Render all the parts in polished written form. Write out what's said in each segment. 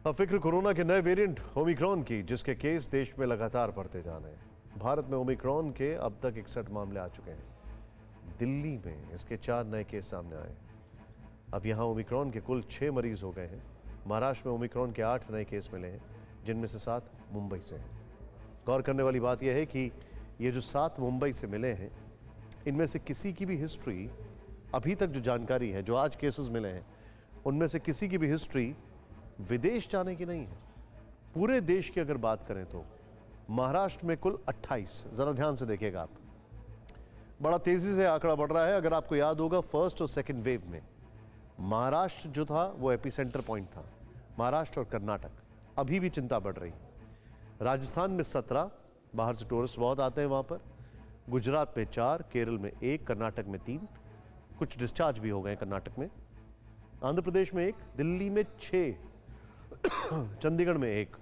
अब फिक्र कोरोना के नए वेरिएंट ओमिक्रॉन की, जिसके केस देश में लगातार बढ़ते जा रहे हैं। भारत में ओमिक्रॉन के अब तक 61 मामले आ चुके हैं। दिल्ली में इसके 4 नए केस सामने आए। अब यहां ओमिक्रॉन के कुल 6 मरीज हो गए हैं। महाराष्ट्र में ओमिक्रॉन के 8 नए केस मिले हैं, जिनमें से 7 मुंबई से हैं। गौर करने वाली बात यह है कि ये जो 7 मुंबई से मिले हैं, इनमें से किसी की भी हिस्ट्री, अभी तक जो जानकारी है, जो आज केसेस मिले हैं, उनमें से किसी की भी हिस्ट्री विदेश जाने की नहीं है। पूरे देश की अगर बात करें तो महाराष्ट्र में कुल 28, जरा ध्यान से देखिएगा आप, बड़ा तेजी से आंकड़ा बढ़ रहा है। अगर आपको याद होगा, फर्स्ट और सेकंड वेव में महाराष्ट्र जो था वो एपिसेंटर पॉइंट था। महाराष्ट्र और कर्नाटक, अभी भी चिंता बढ़ रही है। राजस्थान में 17, बाहर से टूरिस्ट बहुत आते हैं वहां पर। गुजरात में 4, केरल में 1, कर्नाटक में 3, कुछ डिस्चार्ज भी हो गए कर्नाटक में। आंध्र प्रदेश में 1, दिल्ली में 6, चंडीगढ़ में 1।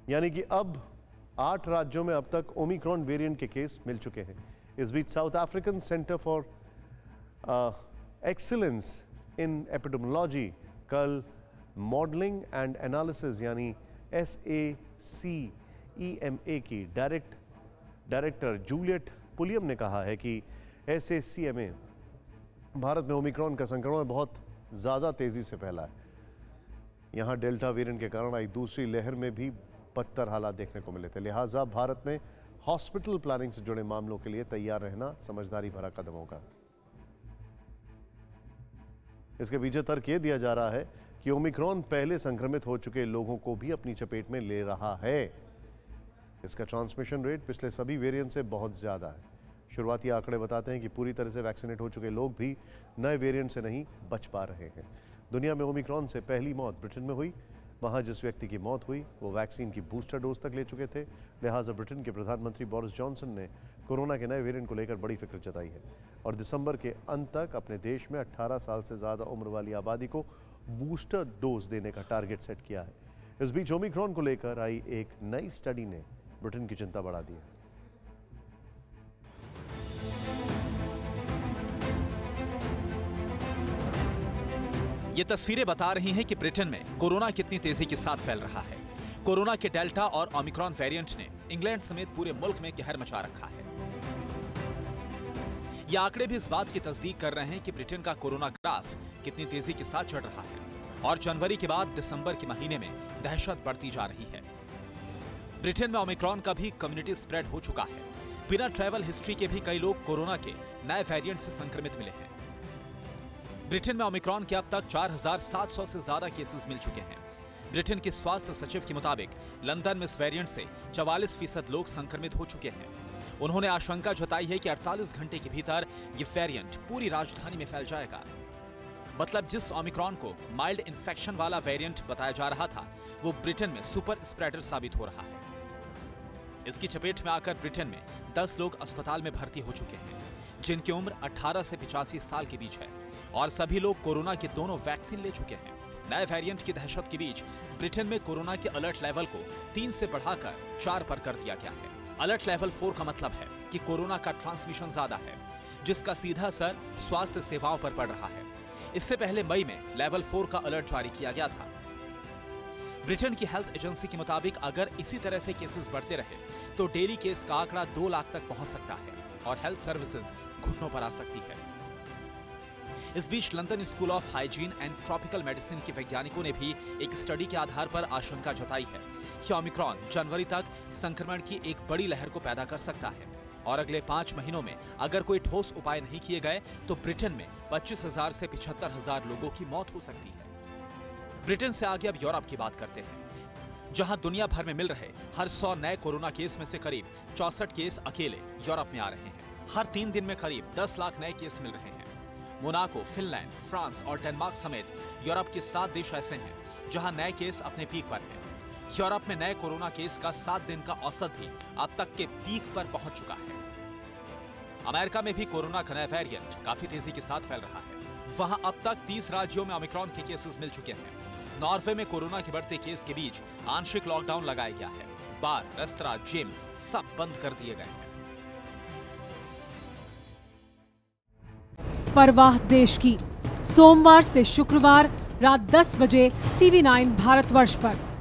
यानी कि अब 8 राज्यों में अब तक ओमिक्रॉन वेरिएंट के केस मिल चुके हैं। इस बीच South African Centre for Excellence in epidemiological modelling and analysis यानी SACEMA की डायरेक्टर जूलियट पुलियम ने कहा है कि SACEMA भारत में ओमिक्रॉन का संक्रमण बहुत ज़्यादा तेज़ी से फैला है। यहाँ डेल्टा वेरिएंट के कारण आई दूसरी लहर में भी बदतर हालात देखने को मिले थे। लिहाजा भारत में हॉस्पिटल प्लानिंग से जुड़े मामलों के लिए तैयार रहना समझदारी भरा कदम होगा। इसके पीछे तर्क ये दिया जा रहा है कि ओमिक्रॉन पहले संक्रमित हो चुके लोगों को भी अपनी चपेट में ले रहा है। इसका ट्रांसमिशन रेट पिछले सभी वेरिएंट से बहुत ज़्यादा है। शुरुआती आंकड़े बताते हैं कि पूरी तरह से वैक्सीनेट हो चुके लोग भी नए वेरिएंट से नहीं बच पा रहे हैं। दुनिया में ओमिक्रॉन से पहली मौत ब्रिटेन में हुई। वहां जिस व्यक्ति की मौत हुई वो वैक्सीन की बूस्टर डोज तक ले चुके थे। लिहाजा ब्रिटेन के प्रधानमंत्री बोरिस जॉनसन ने कोरोना के नए वेरिएंट को लेकर बड़ी फिक्र जताई है और दिसंबर के अंत तक अपने देश में 18 साल से ज़्यादा उम्र वाली आबादी को बूस्टर डोज देने का टारगेट सेट किया है। इस बीच ओमिक्रॉन को लेकर आई एक नई स्टडी ने ब्रिटेन की चिंता बढ़ा दी है। ये तस्वीरें बता रही हैं कि ब्रिटेन में कोरोना कितनी तेजी के साथ फैल रहा है। कोरोना के डेल्टा और ओमिक्रॉन वेरिएंट ने इंग्लैंड समेत पूरे मुल्क में कहर मचा रखा है। ये आंकड़े भी इस बात की तस्दीक कर रहे हैं कि ब्रिटेन का कोरोना ग्राफ कितनी तेजी के साथ चढ़ रहा है और जनवरी के बाद दिसंबर के महीने में दहशत बढ़ती जा रही है। ब्रिटेन में ओमिक्रॉन का भी कम्युनिटी स्प्रेड हो चुका है। बिना ट्रैवल हिस्ट्री के भी कई लोग कोरोना के नए वेरिएंट से संक्रमित मिले हैं। ब्रिटेन में ओमिक्रॉन के अब तक 4700 से ज्यादा केसेस मिल चुके हैं। ब्रिटेन के स्वास्थ्य सचिव के मुताबिक लंदन में इस वेरिएंट से 44% लोग संक्रमित हो चुके हैं। उन्होंने आशंका जताई है कि 48 घंटे के भीतर ये वेरिएंट पूरी राजधानी में फैल जाएगा। मतलब जिस ओमिक्रॉन को माइल्ड इन्फेक्शन वाला वेरिएंट बताया जा रहा था, वो ब्रिटेन में सुपर स्प्रेडर साबित हो रहा है। इसकी चपेट में आकर ब्रिटेन में 10 लोग अस्पताल में भर्ती हो चुके हैं, जिनकी उम्र 18 से 85 साल के बीच है और सभी लोग कोरोना के दोनों वैक्सीन ले चुके हैं। नए वेरिएंट की दहशत के बीच ब्रिटेन में कोरोना के अलर्ट लेवल को 3 से बढ़ाकर 4 पर कर दिया गया है। अलर्ट लेवल 4 का मतलब है कि कोरोना का ट्रांसमिशन ज्यादा है, जिसका सीधा असर स्वास्थ्य सेवाओं पर पड़ रहा है। इससे पहले मई में लेवल 4 का अलर्ट जारी किया गया था। ब्रिटेन की हेल्थ एजेंसी के मुताबिक अगर इसी तरह से केसेस बढ़ते रहे तो डेली केस का आंकड़ा 2 लाख तक पहुंच सकता है और हेल्थ सर्विसेज घुटनों पर आ सकती है। इस बीच London School of Hygiene and Tropical Medicine के वैज्ञानिकों ने भी एक स्टडी के आधार पर आशंका जताई है कि ओमिक्रॉन जनवरी तक संक्रमण की एक बड़ी लहर को पैदा कर सकता है और अगले 5 महीनों में अगर कोई ठोस उपाय नहीं किए गए तो ब्रिटेन में 25,000 से 75,000 लोगों की मौत हो सकती है। ब्रिटेन से आगे अब यूरोप की बात करते हैं, जहां दुनिया भर में मिल रहे हर 100 नए कोरोना केस में से करीब 64 केस अकेले यूरोप में आ रहे हैं। हर 3 दिन में करीब 10 लाख नए केस मिल रहे हैं। मोनाको, फिनलैंड, फ्रांस और डेनमार्क समेत यूरोप के 7 देश ऐसे हैं जहां नए केस अपने पीक पर हैं। यूरोप में नए कोरोना केस का 7 दिन का औसत भी अब तक के पीक पर पहुंच चुका है। अमेरिका में भी कोरोना का नया वेरिएंट काफी तेजी के साथ फैल रहा है। वहां अब तक 30 राज्यों में ओमिक्रॉन के केसेस मिल चुके हैं। नॉर्वे में कोरोना के बढ़ते केस के बीच आंशिक लॉकडाउन लगाया गया है। बार, रेस्तरां, जिम सब बंद कर दिए गए हैं। परवाह देश की सोमवार से शुक्रवार रात 10 बजे TV9 भारतवर्ष पर।